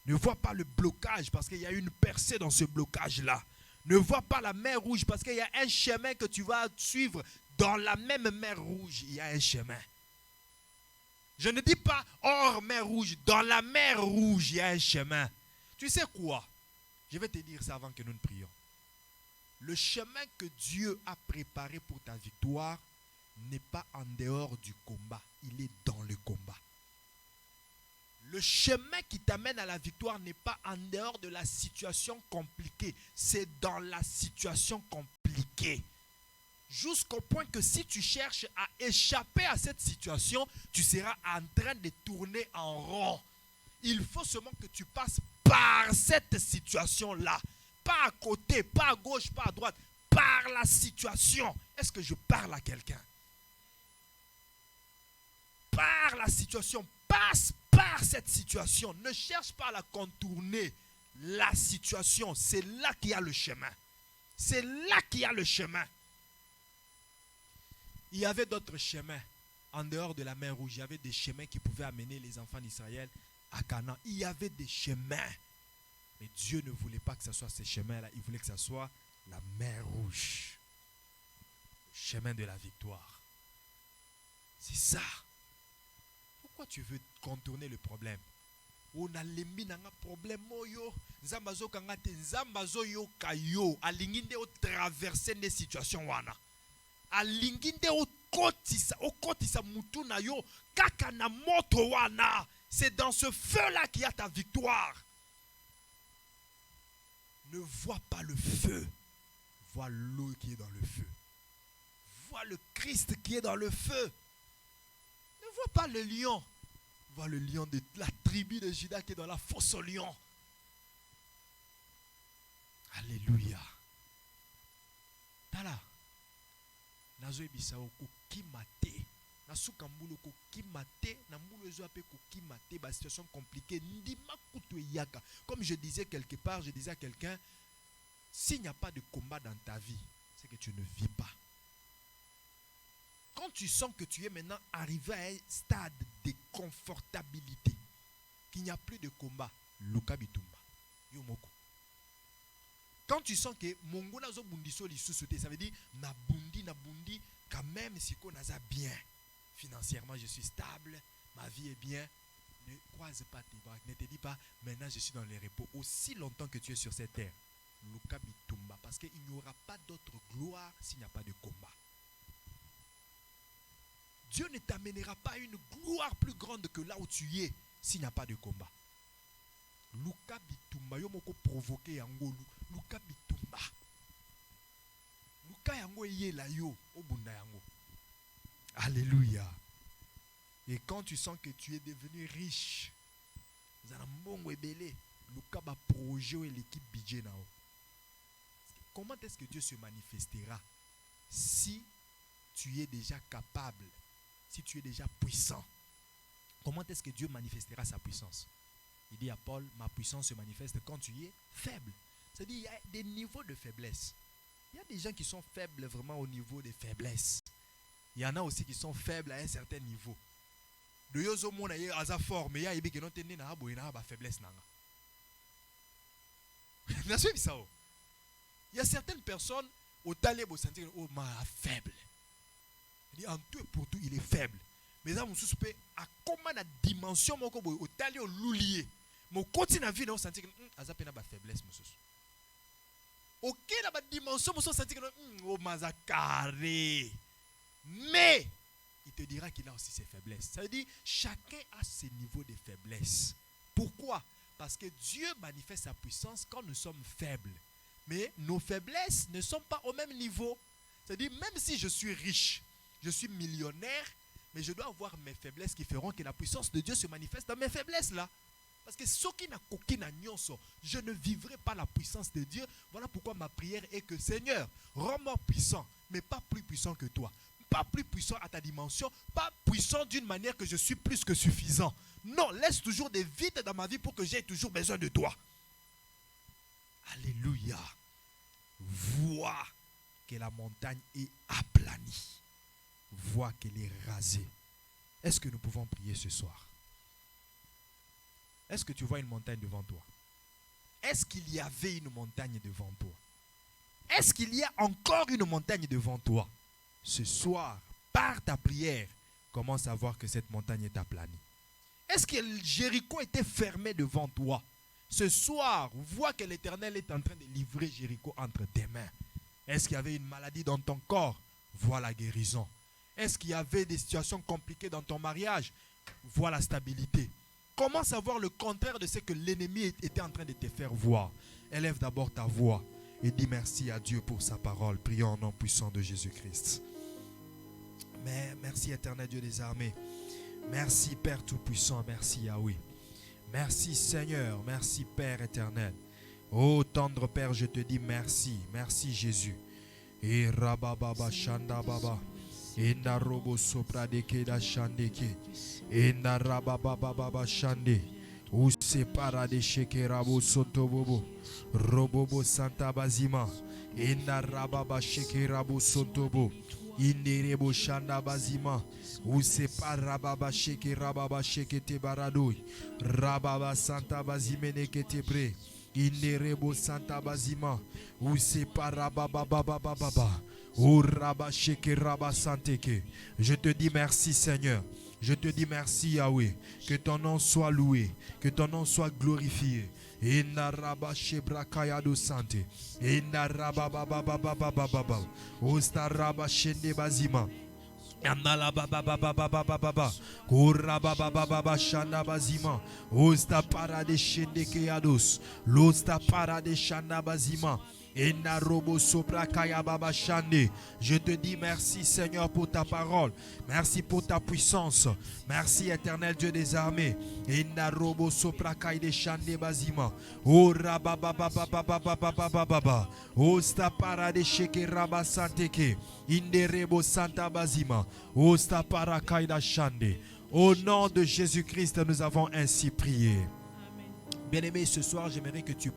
Ne vois pas le blocage parce qu'il y a une percée dans ce blocage-là. Ne vois pas la mer rouge parce qu'il y a un chemin que tu vas suivre. Dans la même mer rouge, il y a un chemin. Je ne dis pas hors mer rouge. Dans la mer rouge, il y a un chemin. Tu sais quoi? Je vais te dire ça avant que nous ne prions. Le chemin que Dieu a préparé pour ta victoire n'est pas en dehors du combat. Il est dans le combat. Le chemin qui t'amène à la victoire n'est pas en dehors de la situation compliquée. C'est dans la situation compliquée. Jusqu'au point que si tu cherches à échapper à cette situation, tu seras en train de tourner en rond. Il faut seulement que tu passes par cette situation-là. Pas à côté, pas à gauche, pas à droite. Par la situation. Est-ce que je parle à quelqu'un? Par la situation. Passe par cette situation. Ne cherche pas à la contourner. La situation, c'est là qu'il y a le chemin. C'est là qu'il y a le chemin. Il y avait d'autres chemins. En dehors de la mer Rouge, il y avait des chemins qui pouvaient amener les enfants d'Israël à Canaan. Il y avait des chemins. Mais Dieu ne voulait pas que ce soit ces chemins-là. Il voulait que ce soit la mer Rouge. Le chemin de la victoire. C'est ça. Pourquoi tu veux contourner le problème? On a lembi nanga problème yo. Zambazo kangate zambazo yo kayo. Alinginde o traverser des situations wana. Alinginde o kotisa mutu na yo kaka na moto wana. C'est dans ce feu-là qu'il y a ta victoire. Ne vois pas le feu. Vois l'eau qui est dans le feu. Vois le Christ qui est dans le feu. Ne vois pas le lion. Vois le lion de la tribu de Juda qui est dans la fosse au lion. Alléluia. Tala. Nazo ebisao kokimate. Nasuka mbulu kokimate. Na mbulu ezo ape kokimate. Ba situation compliquée. Ndima kutu yaka. Comme je disais quelque part, je disais à quelqu'un, s'il n'y a pas de combat dans ta vie, c'est que tu ne vis pas. Quand tu sens que tu es maintenant arrivé à un stade de confortabilité, qu'il n'y a plus de combat, Luka Bitumba, Yomoko. Quand tu sens que Mongo nazo bundiso li sous-sauté, ça veut dire na bundi, quand même si qu'on a bien. Financièrement, je suis stable, ma vie est bien. Ne croise pas tes bras, ne te dis pas maintenant je suis dans les repos. Aussi longtemps que tu es sur cette terre, Luka Bitumba, parce qu'il n'y aura pas d'autre gloire s'il n'y a pas de combat. Dieu ne t'amènera pas à une gloire plus grande que là où tu es s'il n'y a pas de combat. Luka Bitumba, yo moko provoqué yango. Luka Bitumba. Luka yango yé la yo, obunda yango. Alléluia. Et quand tu sens que tu es devenu riche, vous avez un bon ébélé, le cas va projet et l'équipe budget nao. Comment est-ce que Dieu se manifestera si tu es déjà capable, si tu es déjà puissant? Comment est-ce que Dieu manifestera sa puissance? Il dit à Paul, ma puissance se manifeste quand tu es faible. C'est-à-dire, il y a des niveaux de faiblesse. Il y a des gens qui sont faibles vraiment au niveau des faiblesses. Il y en a aussi qui sont faibles à un certain niveau. De yozo mona ye aza fort, mais il y a qui n'ont tenu na faiblesse nanga. Il y a certaines personnes au talé au sentir oh ma faible. Il dit en tout et pour tout il est faible. Mais là mon suspect à comment la dimension mon au talé au loulier. Mon continue à vivre au sentir aza pena ba faiblesse monsieur. OK la dimension mon sentir oh ma carré. Mais il te dira qu'il a aussi ses faiblesses. Ça veut dire chacun a ses niveaux de faiblesse. Pourquoi? Parce que Dieu manifeste sa puissance quand nous sommes faibles. Mais nos faiblesses ne sont pas au même niveau. C'est-à-dire même si je suis riche, je suis millionnaire, mais je dois avoir mes faiblesses qui feront que la puissance de Dieu se manifeste dans mes faiblesses là. Parce que ce qui n'a qu'aucun agnon, je ne vivrai pas la puissance de Dieu. Voilà pourquoi ma prière est que Seigneur, rends-moi puissant, mais pas plus puissant que toi. Pas plus puissant à ta dimension, pas puissant d'une manière que je suis plus que suffisant. Non, laisse toujours des vides dans ma vie pour que j'aie toujours besoin de toi. Alléluia. Vois que la montagne est aplanie. Vois qu'elle est rasée. Est-ce que nous pouvons prier ce soir? Est-ce que tu vois une montagne devant toi? Est-ce qu'il y avait une montagne devant toi? Est-ce qu'il y a encore une montagne devant toi? Ce soir, par ta prière, commence à voir que cette montagne est aplanie. Est-ce que Jéricho était fermé devant toi? Ce soir, vois que l'Éternel est en train de livrer Jéricho entre tes mains. Est-ce qu'il y avait une maladie dans ton corps? Vois la guérison. Est-ce qu'il y avait des situations compliquées dans ton mariage? Vois la stabilité. Commence à voir le contraire de ce que l'ennemi était en train de te faire voir. Élève d'abord ta voix et dis merci à Dieu pour sa parole. Prions au nom puissant de Jésus-Christ. Mais merci éternel Dieu des armées. Merci Père Tout-Puissant. Merci Yahweh. Merci Seigneur. Merci Père éternel. Oh tendre Père, je te dis merci. Merci Jésus. Et rabababa shanda baba. Inda robo sopra de keda shandeke. Inda rabababa shande. Ou separa de sheke rabo soto bobo. Robobo santa bazima. Inda rababa sheke rabo soto bobo. Inderebo shanda bazima. Use parababa sheke rababa sheke te baradoi. Rababa santa bazimene ke te bre. Inderebo santa bazima. Use parababa baba baba. O raba sheke raba santeke. Je te dis merci Seigneur. Je te dis merci Yahweh. Que ton nom soit loué. Que ton nom soit glorifié. Inna raba shebra kayado sante. Inna raba baba baba baba baba. Osta raba shende bazima. Amala baba baba baba baba. Kura baba baba shanda bazima. Osta para de shende keyados. Losta para de shanda bazima. Inna robo sopra kaya baba shande. Je te dis merci Seigneur pour ta parole. Merci pour ta puissance. Merci éternel Dieu des armées. Inna robo sopra kaya de shande bazima. O rababa baba baba baba baba. O sta para de sheke raba santeke. Inde rebo santa bazima. O sta para kaya da shande. Au nom de Jésus-Christ, nous avons ainsi prié. Bien-aimé, ce soir, j'aimerais que tu